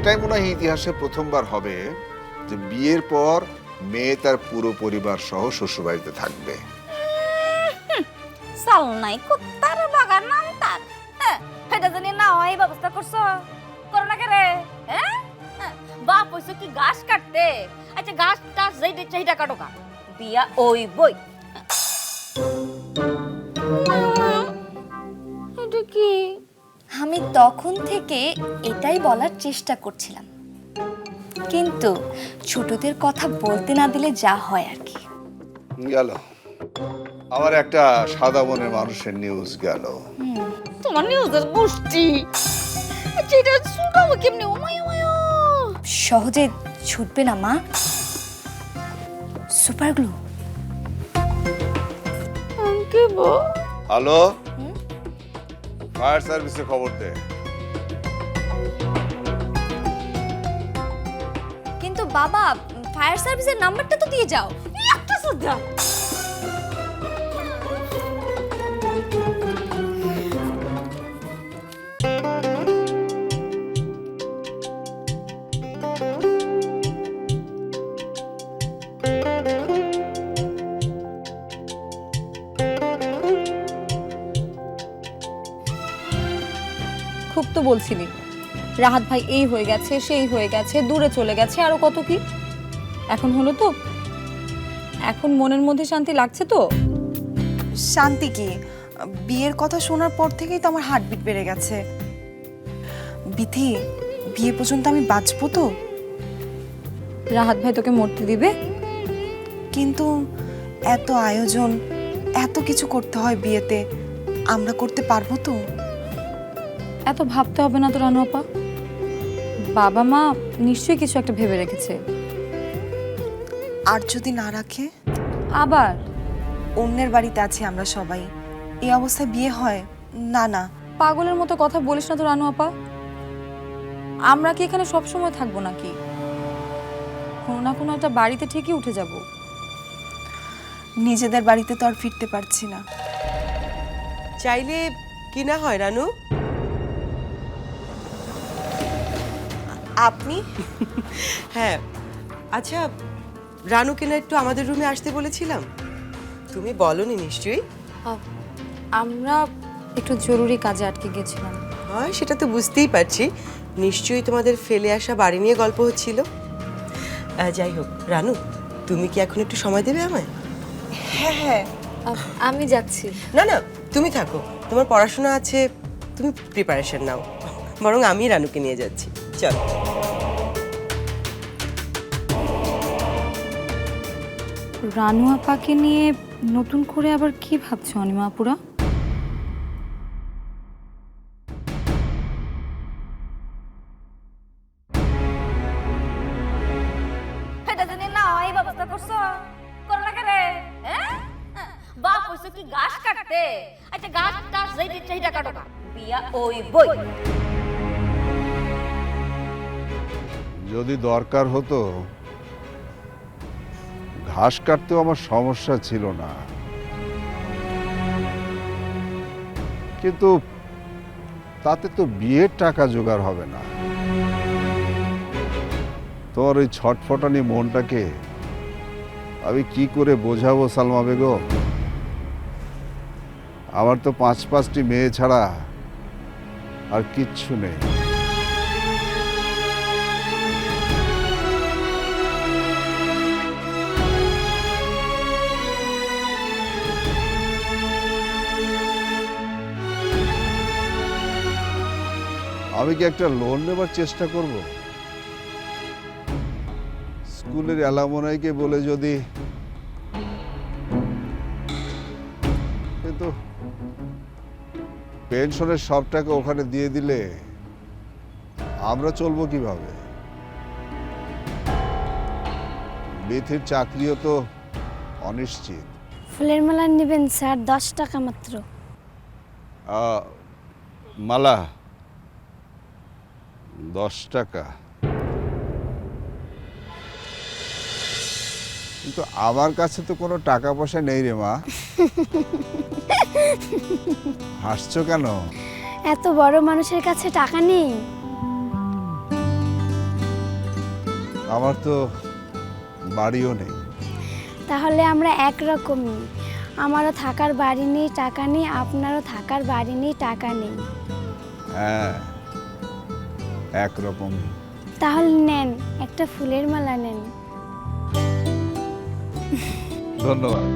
এটাই মনে হয় ইতিহাসে প্রথমবার হবে যে বিয়ের পর মেয়ে তার পুরো পরিবার সহ শ্বশুরবাড়িতে থাকবে। চাল নাই কুত্তার বাগান নাম তার। এটা জানি না হয় ব্যবস্থা করছো, করো না রে? হ্যাঁ, বাপ হইছো কি ঘাস কাটতে? আচ্ছা ঘাস টাস যেইটা চাহিদা কাটো কা, বিয়া ওই বই। এটা কি? আমি তখন থেকে এটাই বলার চেষ্টা করছিলাম, কিন্তু ছোটদের কথা বলতে না দিলে যা হয় আর কি। গেল আমার একটা সাদা মনের মানুষের নিউজ গেল। তোমার নিউজের গোষ্ঠী। আচ্ছা এটা শুনাবো কেমনে? ও মায়া মায়া, সহজে ছুটবে না মা। Super glue. কে বো? হ্যালো, ফায়ার সার্ভিসে খবর দে। কিন্তু বাবা, ফায়ার সার্ভিসের নাম্বারটা তো দিয়ে যাও। একটা সুদ্ধা। খুব তো বলছিলি রাহাত ভাই এই হয়ে গেছে, সেই হয়ে গেছে, দূরে চলে গেছে, আরো কত কি। এখন হলো তো? এখন মনের মধ্যে শান্তি লাগছে তো? শান্তি কি? বিয়ের কথা শোনার পর থেকেই তো আমার হার্টবিট বেড়ে গেছে। বিথি, বিয়ে পর্যন্ত আমি বাঁচবো তো? রাহাত ভাই তোকে মরতে দিবে? কিন্তু এত আয়োজন, এত কিছু করতে হয় বিয়েতে, আমরা করতে পারবো তো? এত ভাবতে হবে না তো রানু আপা, বাবা মা নিশ্চয়ই কিছু একটা ভেবে রেখেছে। আর যদি না রাখে? আবার অন্যের বাড়িতে আছি আমরা সবাই, এই অবস্থায় বিয়ে হয়? না না। পাগলের মতো কথা বলিস না তো রানু আপা। আমরা কি এখানে সব সময় থাকবো নাকি? কোনো না কোনো একটা বাড়িতে ঠিকই উঠে যাব। নিজেদের বাড়িতে তো আর ফিরতে পারছি না। চাইলে কি না হয় রানু? আপনি? হ্যাঁ, আচ্ছা রানুকে না একটু আমাদের রুমে আসতে বলেছিলাম, তুমি বলনি নিশ্চয়ই? আমরা একটু জরুরি কাজে আটকে গেছিলাম। হয় সেটা তো বুঝতেই পারছি, নিশ্চয়ই তোমাদের ফেলে আসা বাড়ি নিয়ে গল্প হচ্ছিল। যাই হোক রানু, তুমি কি এখন একটু সময় দেবে আমায়? হ্যাঁ হ্যাঁ। আমি যাচ্ছি। না না, তুমি থাকো, তোমার পড়াশোনা আছে, তুমি প্রিপারেশন নাও। বরং আমি রানুকে নিয়ে যাচ্ছি, চল। রানু আপাকে নিয়ে নতুন করে আবার কি ভাবছো অনিমা আপুরা? এটা জানি না হয় ব্যবস্থা করছো, করো না রে? হ্যাঁ, বাপ হইছো কি ঘাস কাটতে? আচ্ছা ঘাস টাস যেইটা চাহিদা কাটো কা, বিয়া ওই বই। যদি দরকার হতো ঘাস কাটতেও আমার সমস্যা ছিল না, কিন্তু তাতে তো বিয়ের টাকা জোগাড় হবে না। তোমার ওই ছটফটানি মনটাকে আমি কি করে বোঝাবো সালমা বেগম? আমার তো 5-5টি মেয়ে ছাড়া আর কিচ্ছু নেই। আমি কি একটা লোন নেবার চেষ্টা করব? স্কুলের অ্যালামনাইকে বলে যদি, কিন্তু পেনশনের সব টাকা ওখানে দিয়ে দিলে আমরা চলবো কিভাবে? বিথির চাকরিও তো অনিশ্চিত। ফুলের মালা নেবেন স্যার, 10 টাকা মাত্র। মালা 10 টাকা? কিন্তু আমার কাছে তো কোনো টাকা পয়সা নেই রে মা। হাসছো কেন? এত বড় মানুষের কাছে টাকা নেই? আমার তো বাড়িও নেই। তাহলে আমরা একরকমই, আমারও থাকার বাড়ি নেই, টাকা নেই, আপনারও থাকার বাড়ি নেই, টাকা নেই। হ্যাঁ, একরকম। তাহলে নেন, একটা ফুলের মালা নেন। ধন্যবাদ।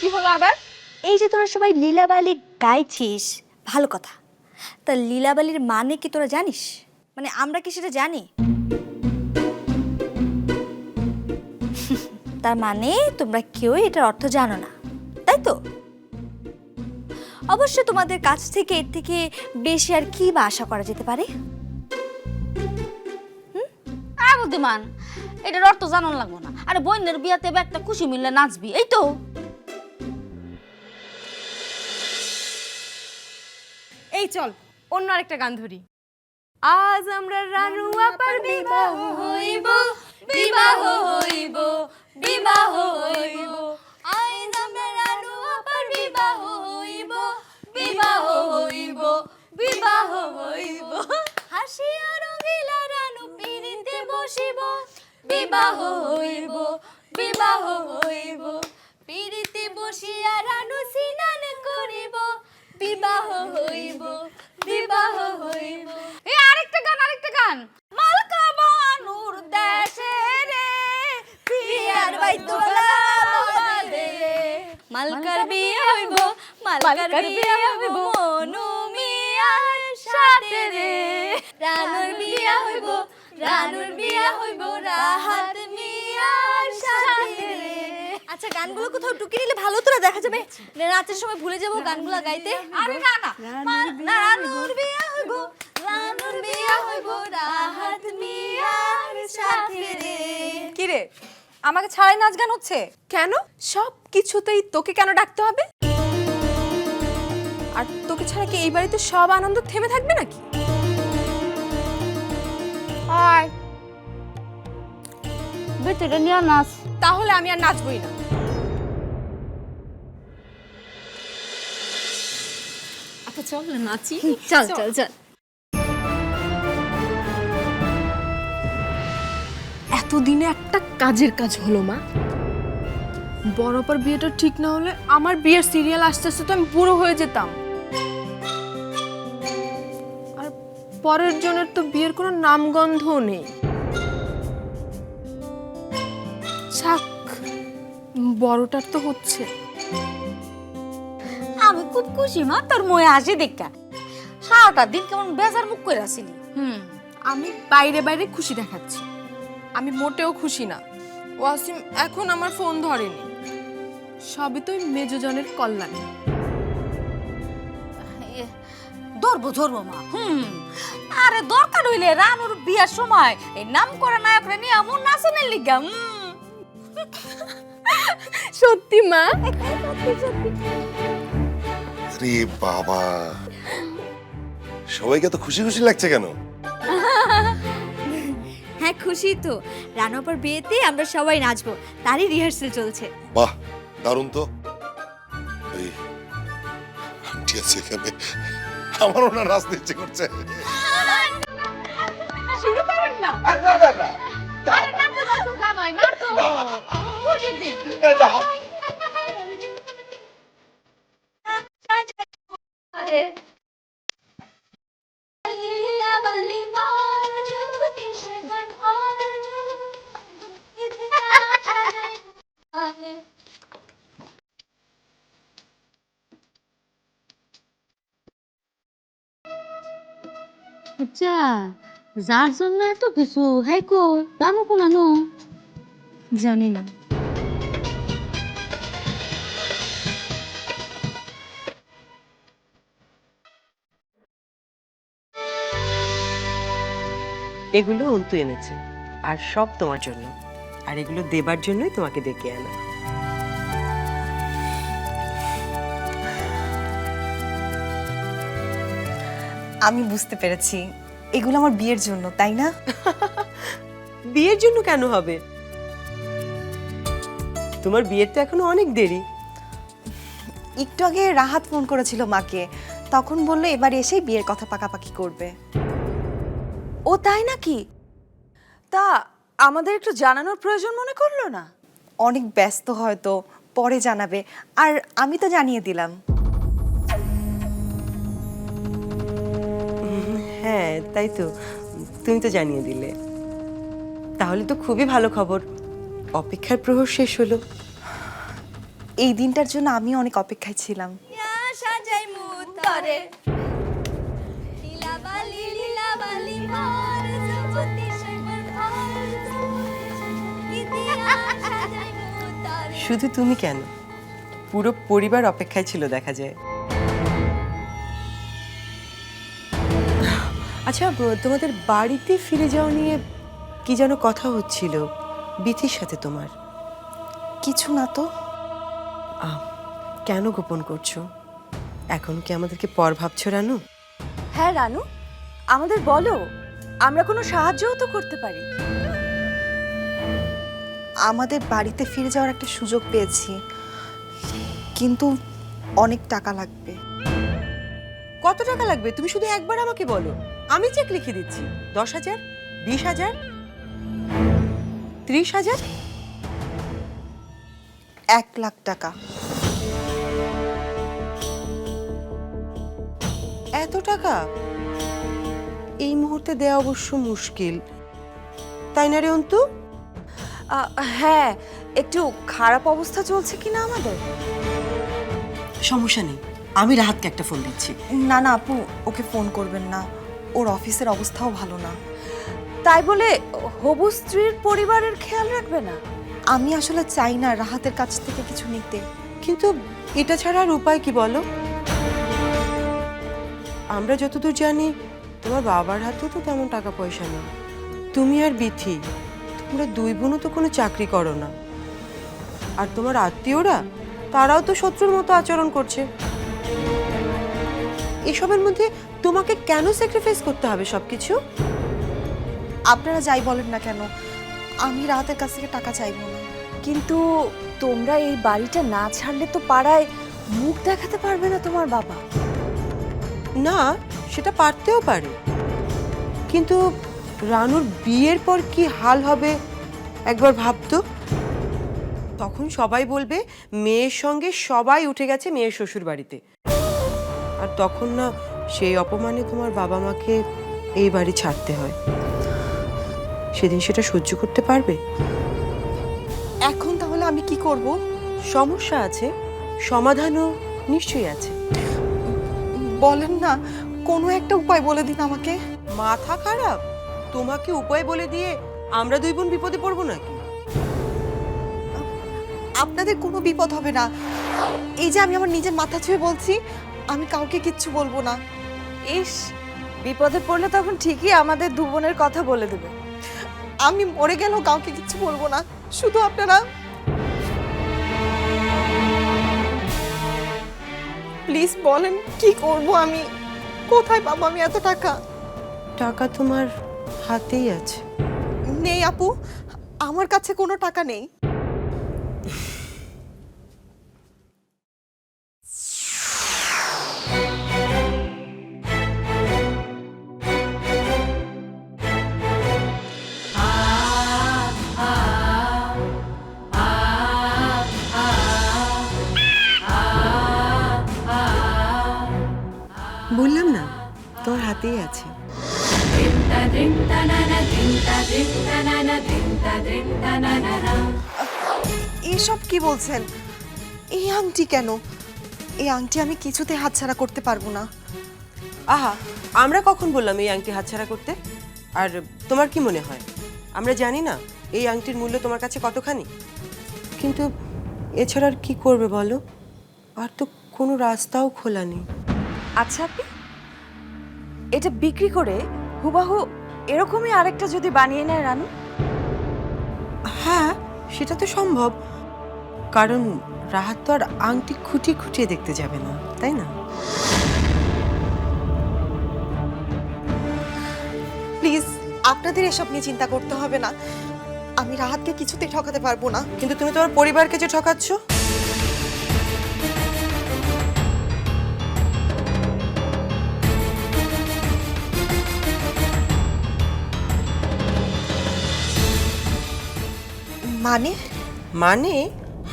কি হলো আবার? এই যে তোরা সবাই লীলাবালি গাইছিস, ভালো কথা। তা লীলাবালির মানে কি তোরা জানিস? মানে আমরা কি সেটা জানি? তার মানে তোমরা কেউ এটার অর্থ জানো না, তাই তো? অবশ্য তোমাদের কাছ থেকে এর থেকে বেশি আর কি বা আশা করা যেতে পারে? বুদ্ধিমান, এটার অর্থ জানান লাগবো না। আরে বোনের বিয়াতে একটা খুশি মিললে নাচবি, এই তো। এই চল অন্য আরেকটা গান ধরি। আজ আমরা রানু আপার বিবাহ হইব, বিবাহ হইব, বিবাহ হইব। আজ আমরা রানু আপার বিবাহ হইব, বিবাহ হইব, বিবাহ হইব। হাসিয়া রঙিলা রানু পিরিতে বসিব, বিবাহ হইব, বিবাহ হইব। পিরিতে বসিয়া রানু সিনান করিব, বিবাহ হইব, বিবাহ হইব। এই আরেকটা গান। মালকা বানুর দেশে রে পিয়ার বাইতুলা বাদে রে। মালকার বিয়ে হইব, মালকার বিয়ে হইব মনু মিয়ার সাথে রে। রানুর বিয়ে হইব, রানুর বিয়ে হইব রাহাত মিয়ার সাথে রে। আচ্ছা, গানগুলো কোথাও টুকি নিলে ভালো তোরা দেখা যাবে, রাতের সময় ভুলে যাবো গানগুলো গাইতে। আরে না, রানুর বিয়ে হইব, রানুর বিয়ে হইব রাহাত মিয়ার সাথে রে। কি রে, আমাকে ছাড়াই নাচ গান হচ্ছে? কেন? সব কিছুতেই তোকে কেন ডাকতে হবে? আর তোকে ছাড়া কি এই বাড়িতে সব আনন্দ থেমে থাকবে নাকি? আয় ভিতরে নিয়ে নাচ। তাহলে আমি আর নাচবই না। আচ্ছা চল না নাচি। চল চল চল। এতদিনে একটা কাজের কাজ হলো মা। বড়পার বিয়েটা ঠিক না হলে আমার বিয়ের সিরিয়াল আস্তে আস্তে তো আমি বুড়ো হয়ে যেতাম। আর পরের জনের তো বিয়ের কোনো নামগন্ধও নেই। যাক, বড়টার তো হচ্ছে। আমি খুব খুশি মা, তোর ময়ে হাসি দেখা। সারাটা দিন কেমন বেজার মুখ করে আসিলি। আমি বাইরে বাইরে খুশি দেখাচ্ছি, আমি মোটেও খুশি না। ওয়াসিম এখন আমার ফোন ধরেনি, সবই তো মেজজনের কল্যাণে। ধরবো মা। আরে দরকার হইলে রানুর বিয়ার সময় এই নাম করা নায়করা নিয়ে এমন নাচনের লিগা। সত্যি মা? আরে বাবা, সবাইকে তো খুশি খুশি লাগছে কেন? হ্যাঁ খুশি তো, রানাপার বিয়েতে আমরা সবাই নাচবো, তারই রিহার্সাল চলছে। বাহ, দারুণ তো। এই আন্টি আছে এখানে, আমারও না নাচতে ইচ্ছে করছে। আচ্ছা, যার জন্য এত কিছু হ্যাঁ কই জানো কোনো জানি না। এগুলো অন্তু এনেছে, আর সব তোমার জন্য, আর এগুলো দেবার জন্যই তোমাকে ডেকে আনা। আমি বুঝতে পেরেছি, এগুলো আমার বিয়ের জন্য, তাই না? বিয়ের জন্য কেন হবে? তোমার বিয়ের তো এখনো অনেক দেরি। একটু আগে রাহাত ফোন করেছিল মাকে, তখন বললো এবার এসেই বিয়ের কথা পাকাপাকি করবে। ও তাই নাকি? তা আমাদের একটু জানানোর প্রয়োজন মনে করলো না? অনেক ব্যস্ত হয়তো, পরে জানাবে। আর আমি তো জানিয়ে দিলাম। হ্যাঁ তাই তো, তুমি তো জানিয়ে দিলে। তাহলে তো খুবই ভালো খবর, অপেক্ষার প্রহর শেষ হলো। এই দিনটার জন্য আমি অনেক অপেক্ষায় ছিলাম। সাজাই মুতরে লীলাবালি লীলাবালি মোর জগতি সৈবর ঘর ইতিহাস সাজাই মুতরে। শুধু তুমি কেন, পুরো পরিবার অপেক্ষায় ছিল দেখা যায়। আচ্ছা, তোমাদের বাড়িতে ফিরে যাওয়া নিয়ে কি যেন কথা হচ্ছিল বিথির সাথে তোমার। কিছু না তো। কেন গোপন করছো? এখন কি আমাদেরকে পর ভাবছো রানু? হ্যাঁ রানু, আমাদের বলো, আমরা কোনো সাহায্যও তো করতে পারি। আমাদের বাড়িতে ফিরে যাওয়ার একটা সুযোগ পেয়েছি, কিন্তু অনেক টাকা লাগবে। কত টাকা লাগবে তুমি শুধু একবার আমাকে বলো, আমি চেক লিখে দিচ্ছি। 10,000, 20,000, 30,000? 1 লাখ টাকা। এত টাকা এই মুহূর্তে দেওয়া অবশ্য মুশকিল, তাই না রে অন্তু? হ্যাঁ, একটু খারাপ অবস্থা চলছে কিনা আমাদের। সমস্যা নেই, আমি রাহাতকে একটা ফোন দিচ্ছি। না না আপু, ওকে ফোন করবেন না, ওর অফিসের অবস্থাও ভালো না। তাই বলে হবু স্ত্রীর পরিবারের খেয়াল রাখবে না? আমি আসলে চাই না রাহাতের কাছ থেকে কিছু নিতে। কিন্তু এটা ছাড়া আর উপায় কি বলো? আমরা যতদূর জানি তোমার বাবার হাতেও তো তেমন টাকা পয়সা নেই। তুমি আর বিথি, তোমরা দুই বোনও তো কোনো চাকরি করো না, আর তোমার আত্মীয়রা তারাও তো শত্রুর মতো আচরণ করছে। এসবের মধ্যে তোমাকে কেন স্যাক্রিফাইস করতে হবে সবকিছু? আপনারা যাই বলেন না কেন, আমি রাহাতের কাছ থেকে টাকা চাইবো না। কিন্তু তোমরা এই বাড়িটা না ছাড়লে তো পাড়ায় মুখ দেখাতে পারবে না তোমার বাবা। না, সেটা পারতেও পারে, কিন্তু রানুর বিয়ের পর কি হাল হবে একবার ভাবতো। তখন সবাই বলবে মেয়ের সঙ্গে সবাই উঠে গেছে মেয়ের শ্বশুর বাড়িতে, আর তখন না সেই অপমানে তোমার বাবা মাকে এই বাড়ি ছাড়তে হয়। সেদিন সেটা সহ্য করতে পারবে? এখন তাহলে আমি কি করব? সমস্যা আছে, সমাধানও নিশ্চয়ই আছে। বলেন না, কোনো একটা উপায় বলে দিন আমাকে। মাথা খারাপ? তোমাকে উপায় বলে দিয়ে আমরা দুই বোন বিপদে পড়বো নাকি? আপনাদের কোনো বিপদ হবে না। এই যে আমি আমার নিজের মাথা ছুঁয়ে বলছি, আমি কাউকে কিচ্ছু বলবো না। ইস, বিপদে পড়লে তখন ঠিকই আমাদের দু বোনের কথা বলে দেবে। আমি মরে গেলেও কাউকে কিচ্ছু বলবো না, শুধু আপনারা প্লিজ বলেন কি করব আমি, কোথায় পাবো আমি এত টাকা? টাকা তোমার হাতেই আছে। নেই আপু, আমার কাছে কোনো টাকা নেই। বললাম না তোমার হাতেই আছে। এসব কি বলছেন? এই আংটি কেন? এই আংটি আমি কিছুতে হাতছাড়া করতে পারবো না। আহা, আমরা কখন বললাম এই আংটি হাতছাড়া করতে? আর তোমার কি মনে হয় আমরা জানি না এই আংটির মূল্য তোমার কাছে কতখানি? কিন্তু এছাড়া আর কি করবে বলো, আর তো কোনো রাস্তাও খোলা নেই। আচ্ছা আপনি এটা বিক্রি করে হুবাহু এরকমই আরেকটা যদি বানিয়ে নেয় রানু? হ্যাঁ, সেটা তো সম্ভব, কারণ রাহাত তো আর আংটি খুঁটিয়ে খুঁটিয়ে দেখতে যাবে না, তাই না? প্লিজ, আপনাদের এসব নিয়ে চিন্তা করতে হবে না। আমি রাহাতকে কিছুতেই ঠকাতে পারবো না। কিন্তু তুমি তোমার পরিবারকে যে ঠকাচ্ছ। মানে? মানে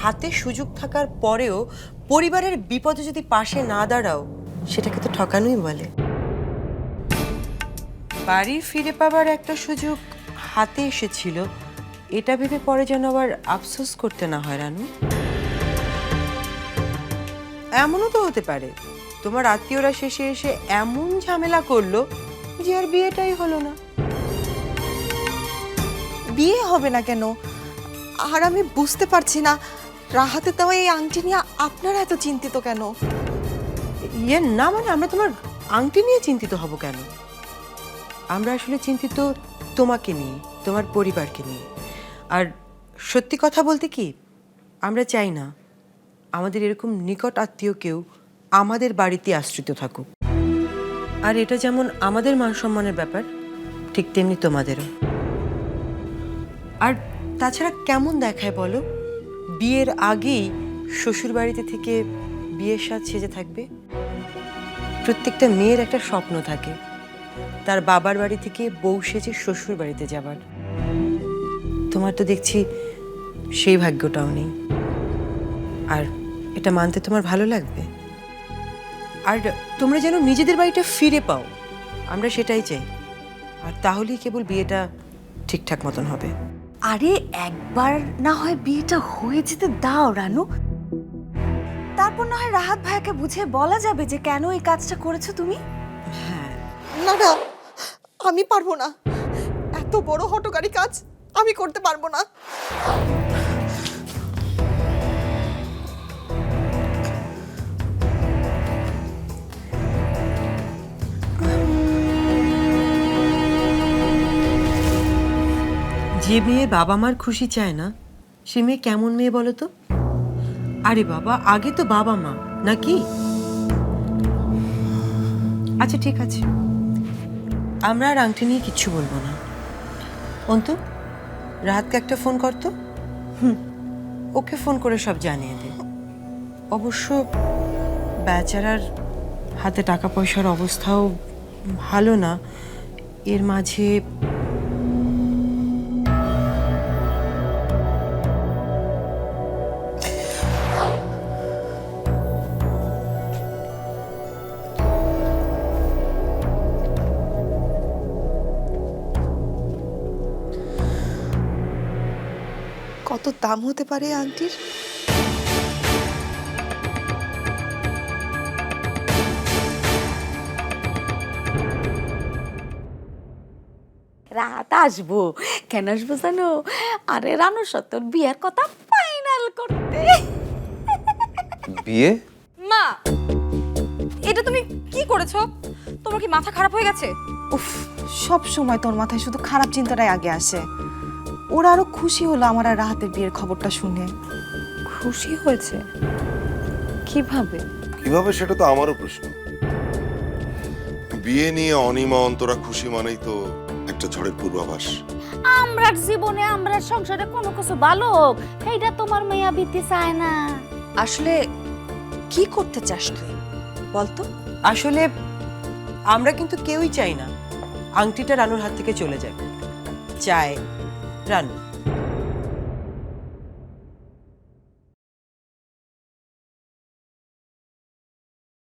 হাতে সুযোগ থাকার পরেও পরিবারের বিপদে যদি পাশে না দাঁড়াও, সেটাকে তো ঠকানোই বলে। বাড়ি ফিরে পাবার একটা সুযোগ হাতে এসেছিল, এটা ভেবে পরে যেন আবার আফসোস করতে না হয় রানু। এমনও তো হতে পারে তোমার আত্মীয়রা শেষে এসে এমন ঝামেলা করলো যে আর বিয়েটাই হলো না। বিয়ে হবে না কেন? আর আমি বুঝতে পারছি না রাহাতে দেওয়া এই আংটি নিয়ে আপনারা এত চিন্তিত কেন? ইয়ে না, মানে আমরা তোমার আংটি নিয়ে চিন্তিত হব কেন? আমরা আসলে চিন্তিত তোমাকে নিয়ে, তোমার পরিবারকে নিয়ে। আর সত্যি কথা বলতে কি, আমরা চাই না আমাদের এরকম নিকট আত্মীয় কেউ আমাদের বাড়িতে আশ্রিত থাকুক। আর এটা যেমন আমাদের মান সম্মানের ব্যাপার, ঠিক তেমনি তোমাদেরও। আর তাছাড়া কেমন দেখায় বলো, বিয়ের আগেই শ্বশুর বাড়িতে থেকে বিয়ের সাজ সেজে থাকবে? প্রত্যেকটা মেয়ের একটা স্বপ্ন থাকে তার বাবার বাড়ি থেকে বউ সেজে শ্বশুর বাড়িতে যাবার। তোমার তো দেখছি সেই ভাগ্যটাও নেই। আর এটা মানতে তোমার ভালো লাগবে? আর তোমরা যেন নিজেদের বাড়িটা ফিরে পাও, আমরা সেটাই চাই। আর তাহলেই কেবল বিয়েটা ঠিকঠাক মতন হবে। আরে একবার না হয় বিয়েটা হয়ে যেতে দাও রানু, তারপর না হয় রাহাত ভাইয়াকে বুঝিয়ে বলা যাবে যে কেন এই কাজটা করেছো তুমি। হ্যাঁ, না না, আমি পারবো না। এত বড় হঠকারী কাজ আমি করতে পারবো না। যে মেয়ে বাবা মার খুশি চায় না, সে মেয়ে কেমন মেয়ে বলো তো? আরে বাবা, আগে তো বাবা মা নাকি? আচ্ছা ঠিক আছে, আমরা আর আংটি নিয়ে কিচ্ছু বলবো না। অন্তু, রাহাতকে একটা ফোন করতো। ওকে ফোন করে সব জানিয়ে দে। অবশ্য বেচারার হাতে টাকা পয়সার অবস্থাও ভালো না, এর মাঝে কত দাম হতে পারে এই আংটির? রাত আসবো, কেন আসবো জানো? আরে রানুর সাথে ওর বিয়ের কথা ফাইনাল করতে। বিয়ে? মা, এটা তুমি কি করেছো? তোমার কি মাথা খারাপ হয়ে গেছে? উফ, সব সময় তোর মাথায় শুধু খারাপ চিন্তাটাই আগে আসে। ওরা আরো খুশি হলো আমার আর রাহাতের বিয়ের খবরটা শুনে। খুশি হয়েছে? কিভাবে? কিভাবে সেটা তো আমারও প্রশ্ন। বিয়ে নিয়ে অনিমা অন্তরা খুশি মানেই তো একটা ঝড়ের পূর্বাভাস। আমরার জীবনে আমরার সংসারে কোনো কিছু ভালো হোক সেইটা তোমার মেয়া বিতি চায় না। আসলে কি করতে চাস তুই বলতো? আসলে আমরা কিন্তু কেউই চাই না আংটিটা রানুর হাত থেকে চলে যাবে। চায় রানু।